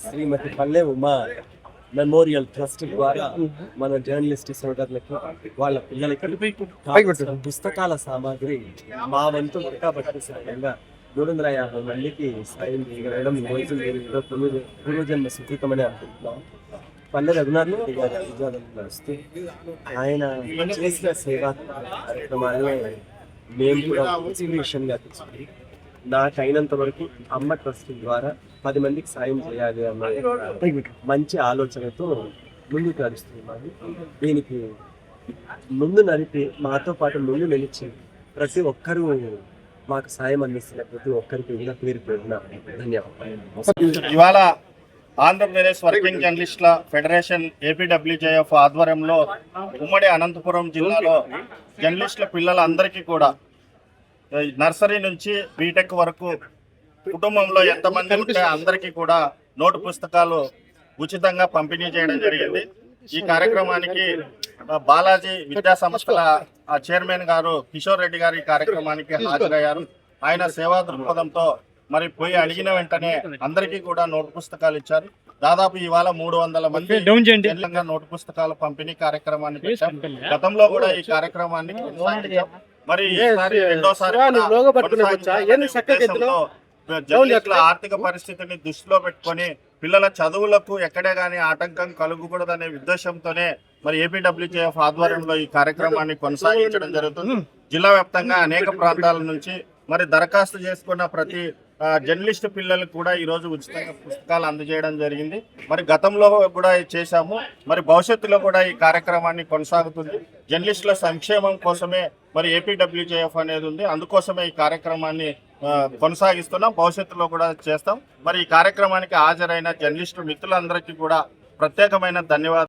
శ్రీమతి పల్లె Uma memorial trust ద్వారా మన జర్నలిస్ట్ సోదరులకు వాళ్ళ పిల్లలకి కావలసిన పుస్తకాల సామాగ్రి మా వంతు పట్టి సాయంగా 350 మందికి సాయం చేయగలగడం రోజు పూర్వజన్మ సుకృతమని అనుకుంటున్నాం. పల్లె రఘునాథ్ రెడ్డి గారి విజయాలను నడుస్తూ ఆయన చేసిన సేవా కార్యక్రమాలను మేము కూడా ఇన్స్పిరేషన్గా తీసుకుని నాకైనంత వరకు అమ్మ ట్రస్ట్ ద్వారా 10 మందికి సాయం చేయాలి అన్న మంచి ఆలోచనతో ముందుకు నడుస్తున్నాను. దీనికి ముందు నడిపి మాతో పాటు ముందు నిలిచి ప్రతి ఒక్కరూ మాకు సాయం అందిస్తున్న ప్రతి ఒక్కరికి పేరు పేరున ధన్యవాదాలు. ఇవాళ ఆంధ్రప్రదేశ్ వర్కింగ్ జర్నలిస్టుల ఫెడరేషన్ ఏపీడబ్ల్యూజేఎఫ్ ఆధ్వర్యంలో ఉమ్మడి అనంతపురం జిల్లాలో జర్నలిస్టుల పిల్లలందరికీ కూడా నర్సరీ నుంచి బీటెక్ వరకు కుటుంబంలో ఎంతమంది ఉంటే అందరికీ కూడా నోటు పుస్తకాలు ఉచితంగా పంపిణీ చేయడం జరిగింది. ఈ కార్యక్రమానికి బాలాజీ విద్యా సంస్థల చైర్మన్ గారు కిషోర్ రెడ్డి గారు ఈ కార్యక్రమానికి హాజరయ్యారు. ఆయన సేవా దృక్పథంతో మరి పోయి అడిగిన వెంటనే అందరికీ కూడా నోటు పుస్తకాలు ఇచ్చారు. దాదాపు ఇవాళ 300 మంది నోటు పుస్తకాల పంపిణీ కార్యక్రమాన్ని పెట్టాం. గతంలో కూడా ఈ కార్యక్రమాన్ని మరి ఈసారి రెండోసారి జర్నలిస్టుల ఆర్థిక పరిస్థితిని దృష్టిలో పెట్టుకొని పిల్లల చదువులకు ఎక్కడే గానీ ఆటంకం కలుగకూడదనే ఉద్దేశంతోనే మరి ఏపీడబ్ల్యూజేఎఫ్ ఆధ్వర్యంలో ఈ కార్యక్రమాన్ని కొనసాగించడం జరుగుతుంది. జిల్లా వ్యాప్తంగా అనేక ప్రాంతాల నుంచి మరి దరఖాస్తు చేసుకున్న ప్రతి జర్నలిస్టు పిల్లలకు కూడా ఈరోజు ఉచితంగా పుస్తకాలు అందజేయడం జరిగింది. మరి గతంలో కూడా చేశాము, మరి భవిష్యత్తులో కూడా ఈ కార్యక్రమాన్ని కొనసాగుతుంది. జర్నలిస్టుల సంక్షేమం కోసమే మరి ఏపీడబ్ల్యూజేఎఫ్ అనేది ఉంది. అందుకోసమే ఈ కార్యక్రమాన్ని కొనసాగిస్తున్నాం, భవిష్యత్తులో కూడా చేస్తాం. మరి ఈ కార్యక్రమానికి హాజరైన జర్నలిస్టు మిత్రులందరికీ కూడా ప్రత్యేకమైన ధన్యవాదాలు.